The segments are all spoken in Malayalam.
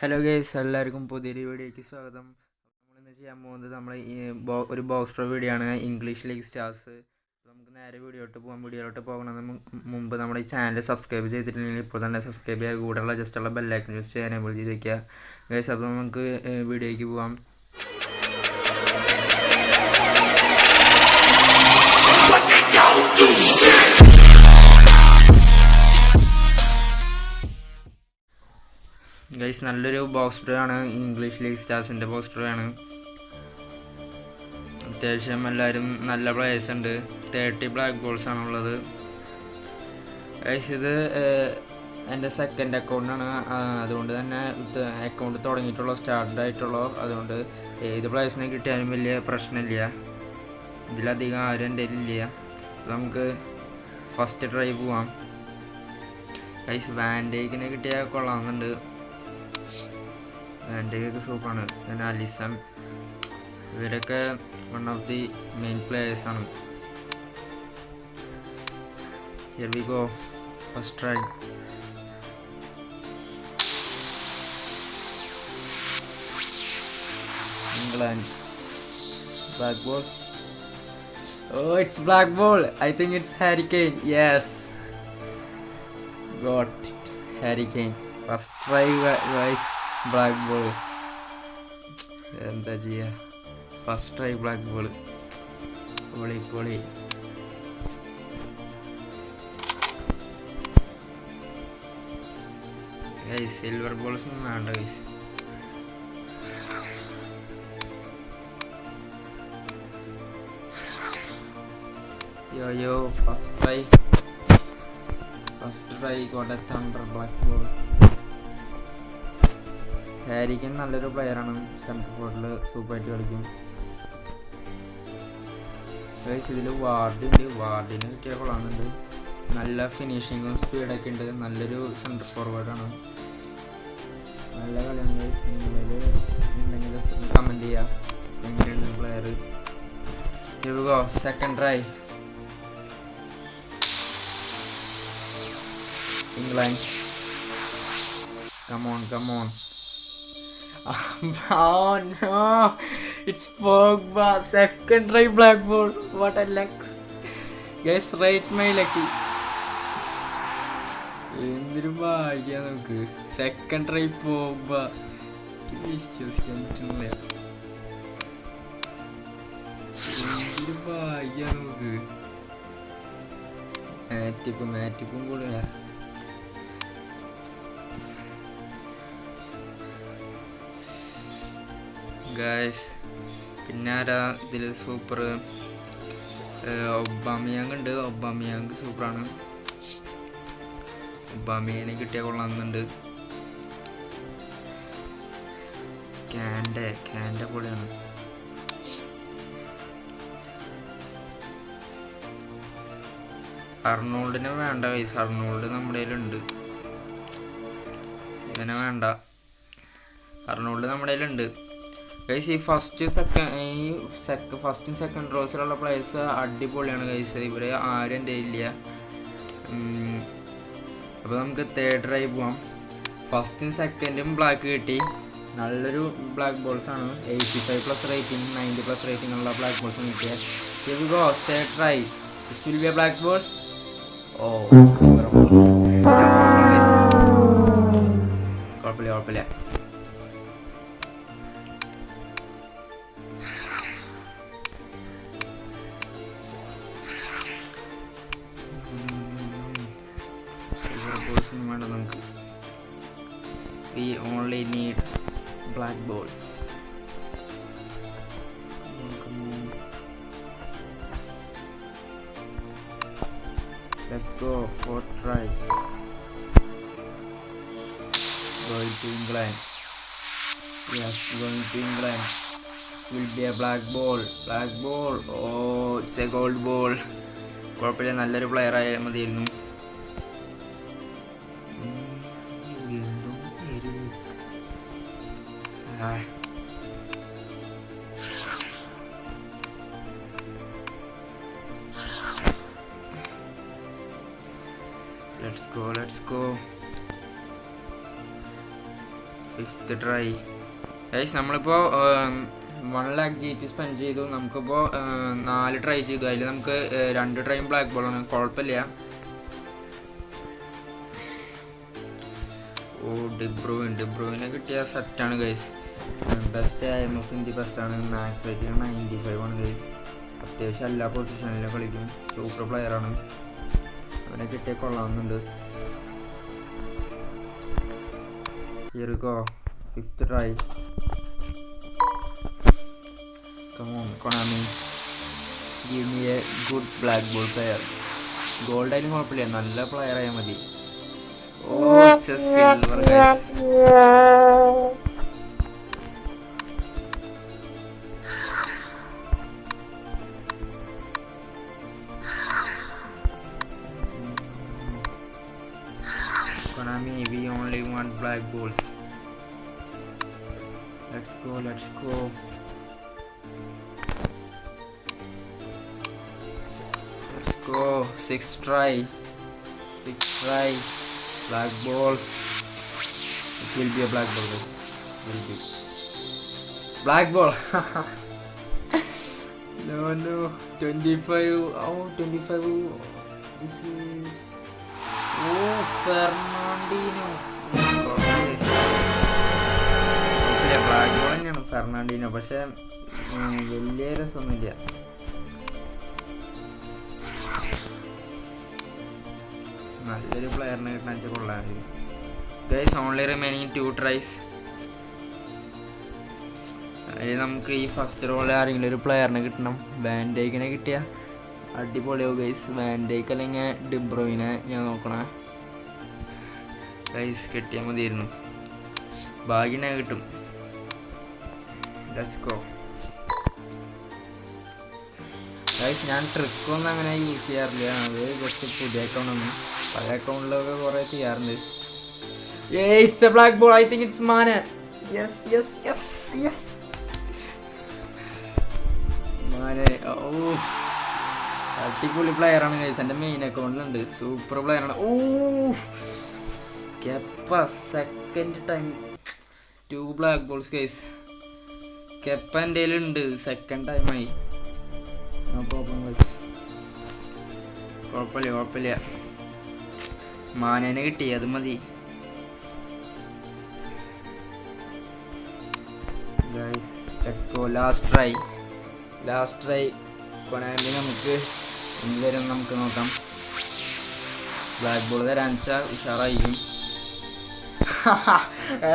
ഹലോ ഗൈസ്, എല്ലാവർക്കും പുതിയൊരു വീഡിയോയ്ക്ക് സ്വാഗതം. നമ്മളിന്ന് ചെയ്യാൻ പോകുന്നത് ഒരു ബോക്സ് ഡ്രോ വീഡിയോ ആണ്, ഇംഗ്ലീഷ് ലീഗ് സ്റ്റാർസ്. നമുക്ക് നേരെ വീഡിയോയിലോട്ട് പോകുന്നതിന് മുമ്പ് നമ്മുടെ ഈ ചാനൽ സബ്സ്ക്രൈബ് ചെയ്തിട്ടുണ്ടെങ്കിൽ ഇപ്പോൾ തന്നെ സബ്സ്ക്രൈബ് ചെയ്യുക. കൂടെയുള്ള ജസ്റ്റുള്ള ബെല്ലൈക്കൺ യൂസ് ചെയ്യാൻ എനേബിൾ ചെയ്ത് വയ്ക്കുക ഗൈസ്. അപ്പോൾ നമുക്ക് വീഡിയോയ്ക്ക് പോകാം. ഗൈസ്, നല്ലൊരു ബോക്സ് ഡ്രോ ആണ്, ഇംഗ്ലീഷ് ലീഗ് സ്റ്റാർസിൻ്റെ ബോക്സ് ഡ്രോ ആണ്. അത്യാവശ്യം എല്ലാവരും നല്ല പ്ലേയേഴ്സ് ഉണ്ട്. 30 ബ്ലാക്ക് ബോൾസ് ആണുള്ളത്. ഗൈസ്, ഇത് എൻ്റെ സെക്കൻഡ് അക്കൗണ്ടാണ്. അതുകൊണ്ട് തന്നെ അക്കൗണ്ട് തുടങ്ങിയിട്ടുള്ളൂ, സ്റ്റാർട്ടഡ് ആയിട്ടുള്ളൂ. അതുകൊണ്ട് ഏത് പ്ലേയേഴ്സിനെ കിട്ടിയാലും വലിയ പ്രശ്നമില്ല. ഇതിലധികം ആരും എൻ്റെ ഇല്ല. നമുക്ക് ഫസ്റ്റ് ട്രൈ പോവാം. ഗൈസ്, വാൻഡേക്കിനെ കിട്ടിയാൽ കൊള്ളാമെന്നുണ്ട്. വാൻഡേക്ക് സൂപ്പറാണ്. പിന്നെ അലിസൺ, ഇവരൊക്കെ one of the main players ആണ്. Here we go, first try. England, black ball. Oh, it's black ball. I think it's Harry Kane. Yes, got it. Harry Kane. First try guys, black ball. എന്താ ചെയ്യുക, ഫസ്റ്റ് ട്രൈ ബ്ലാക്ക് ബോൾ. പൊളി. ഗൈസ്, സിൽവർ ബോൾസ് ഒന്നും വേണ്ട ഗൈസ്. യോ first try got a thunder black ball. Harry Kane നല്ലൊരു പ്ലെയറാണ്, സെൻട്രൽ ഫോർവേഡിൽ സൂപ്പറായിട്ട് കളിക്കും. ഇതിൽ വാർഡിന് കിട്ടിയാൽ കൊള്ളാമെന്നുണ്ട്. നല്ല ഫിനിഷിങ്ങും സ്പീഡൊക്കെ ഉണ്ട്. നല്ലൊരു സെൻട്രൽ ഫോർവേഡാണ്. നല്ല കളിയാണ്. ഉണ്ടെങ്കിൽ കമൻറ്റ് ചെയ്യുക എങ്ങനെയുണ്ട് player. Second try. England, come on. Oh no, it's Pogba. Second try black ball. What a luck guys, right my lucky. എന്തൊരു ഭാഗ്യ നമുക്ക്. സെക്കൻഡ് ട്രൈ പോഗ്ബ, വിശ്വസിക്കാൻ പറ്റുന്നില്ല. എന്തൊരു ഭാഗ്യ നമുക്ക്. മാറ്റിപ്പും കൂടെ. ഗായ്സ്, പിന്നെ ആരാ ഇതിൽ സൂപ്പർ? ഒബാമിയാങ് ഉണ്ട്. ഒബാമിയാങ് സൂപ്പറാണ്. ഒബാമിയനെ കിട്ടിയാൽ കൊള്ളാമെന്നുണ്ട്. ക്യാൻ്റെ പൊളിയാണ്. അർണോൾഡിനെ വേണ്ട ഗൈസ്. അർണോൾഡ് നമ്മുടെ കയ്യിലുണ്ട്. ഇവനെ വേണ്ട. അർണോൾഡ് നമ്മുടെ കയ്യിലുണ്ട് ഗൈസ്. ഈ ഫസ്റ്റും സെക്കൻഡ് റോസിലുള്ള പ്ലേയേഴ്സ് അടിപൊളിയാണ് ഗൈസ്. ഇവിടെ ആരും എൻ്റെ ഇല്ല. അപ്പോൾ നമുക്ക് തേർഡ് ട്രൈ പോവാം. ഫസ്റ്റും സെക്കൻഡും ബ്ലാക്ക് കിട്ടി. നല്ലൊരു ബ്ലാക്ക് ബോൾസാണ്. 85+ റേറ്റിംഗ്, 90+ റേറ്റിംഗ് ഉള്ള ബ്ലാക്ക് ബോൾസ് കിട്ടിയത്. Third try. It's will be A black ball. കുഴപ്പമില്ല. വേണ്ട നമുക്ക്. We only need black balls. Let's go, fourth try. Going to England. Yes, going to England. It will be a black ball. Oh, it's a gold ball. കുഴപ്പമില്ല, നല്ലൊരു പ്ലെയർ ആയാൽ മതിയായിരുന്നു. Let's go. Fifth try. Guys നമ്മളിപ്പോൾ 1 lakh GP സ്പെൻഡ് ചെയ്തു. നമുക്കിപ്പോൾ 4 ട്രൈ ചെയ്തു. അതിൽ നമുക്ക് 2 ട്രൈയും ബ്ലാക്ക് ബോളാണ്. കുഴപ്പമില്ല. ഓ ഡിബ്രൂവിനെ കിട്ടിയ സെറ്റാണ് ഗൈസ്. ബെസ്റ്റ് IMF ഇന്ത്യ ബെസ്റ്റാണ്. മാക്സ് റേറ്റ് 95 ആണ് ഗൈസ്. അത്യാവശ്യം എല്ലാ പൊസിഷനിലും കളിക്കും. സൂപ്പർ പ്ലെയറാണ്. അവനെ കിട്ടിയ കൊള്ളാവുന്നുണ്ട്. Here we go. 5th try. Come on, Konami. Give me a good black ball player. Gold ആയാലും കുഴപ്പമില്ല, നല്ല പ്ലെയർ ആയാൽ മതി. Oh, it's a silver, guys. Konami, we only want black balls. Let's go. Let's go. 6th try. Black ball. It will be a black ball, guys. Will be. Black ball. No. 25. Oh, 25. This is. Oh, Fernandinho. Black ball തന്നെയാണ് ഫെർണാണ്ടിനോ. പക്ഷെ വലിയ രസമൊന്നുമില്ല. നല്ലൊരു പ്ലെയറിനെ കിട്ടാൻ വെച്ചാൽ കൊള്ളാം. Guys only remaining 2 tries. അതിൽ നമുക്ക് ഈ ഫസ്റ്റ് റോളിൽ ആരെങ്കിലും ഒരു പ്ലെയറിനെ കിട്ടണം. വാൻഡൈക്കിനെ കിട്ടിയ അടിപൊളിയാവും ഗൈസ്. വാൻഡൈക്ക് അല്ലെങ്കിൽ ഡിബ്രോയിനെ ഞാൻ നോക്കണേ ഗൈസ്. കിട്ടിയാൽ മതിയായിരുന്നു. ഭാഗ്യനെ കിട്ടും. Let's go. ഗൈസ് ഞാൻ ട്രിക്കൊന്നും അങ്ങനെ യൂസ് ചെയ്യാറില്ല. അത് ജസ്റ്റ് പുതിയ അക്കൗണ്ടൊന്നും. പഴയ അക്കൗണ്ടിലൊക്കെ കുറേ ചെയ്യാറുണ്ട്. It's A black ball. I think it's Mane. Yes മാനെ. ഓ അടിപൊളി പ്ലെയറാണ് ഗൈസ്. എൻ്റെ മെയിൻ അക്കൗണ്ടിലുണ്ട്. സൂപ്പർ പ്ലെയറാണ്. ഓ Kepa second time 2 black balls guys. Kepa എൻ്റെ കയ്യിലുണ്ട്. സെക്കൻഡ് ടൈമായി. No problem guys. കുഴപ്പമില്ല. മാനേനെ കിട്ടി, അത് മതി. Guys let's go. Last try. Konami നമുക്ക് എന്തുവരും നമുക്ക് നോക്കാം. ബ്ലാക്ക് ബോൾ തരാൻ വെച്ചാൽ ഉഷാറായിരിക്കും.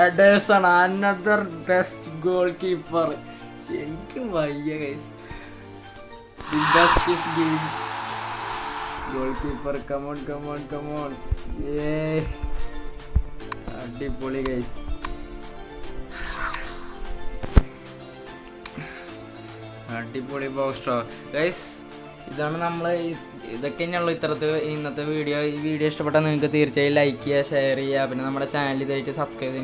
Ederson, another best goalkeeper. ശരിക്കും വയ്യ guys. The best is giving. Goalkeeper, come on. Yeah. അടിപൊളി ഗൈസ്. അടിപൊളി boxdraw ഗൈസ്. ഇതാണ് നമ്മൾ ഇതൊക്കെ തന്നെയുള്ളൂ ഇന്നത്തെ വീഡിയോ. ഈ വീഡിയോ ഇഷ്ടപ്പെട്ടാൽ നിങ്ങൾക്ക് തീർച്ചയായും ലൈക്ക് ചെയ്യുക, ഷെയർ ചെയ്യുക. പിന്നെ നമ്മുടെ ചാനൽ ഇതായിട്ട് സബ്സ്ക്രൈബ്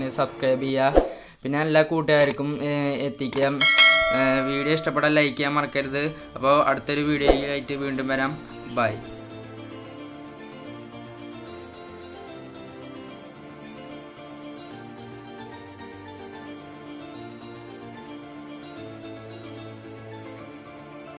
ചെയ്യുക. പിന്നെ എല്ലാ കൂട്ടുകാർക്കും എത്തിക്കാം. വീഡിയോ ഇഷ്ടപ്പെട്ടാൽ ലൈക്ക് ചെയ്യാൻ മറക്കരുത്. അപ്പോൾ അടുത്തൊരു വീഡിയോ ആയിട്ട് വീണ്ടും വരാം. ബൈ.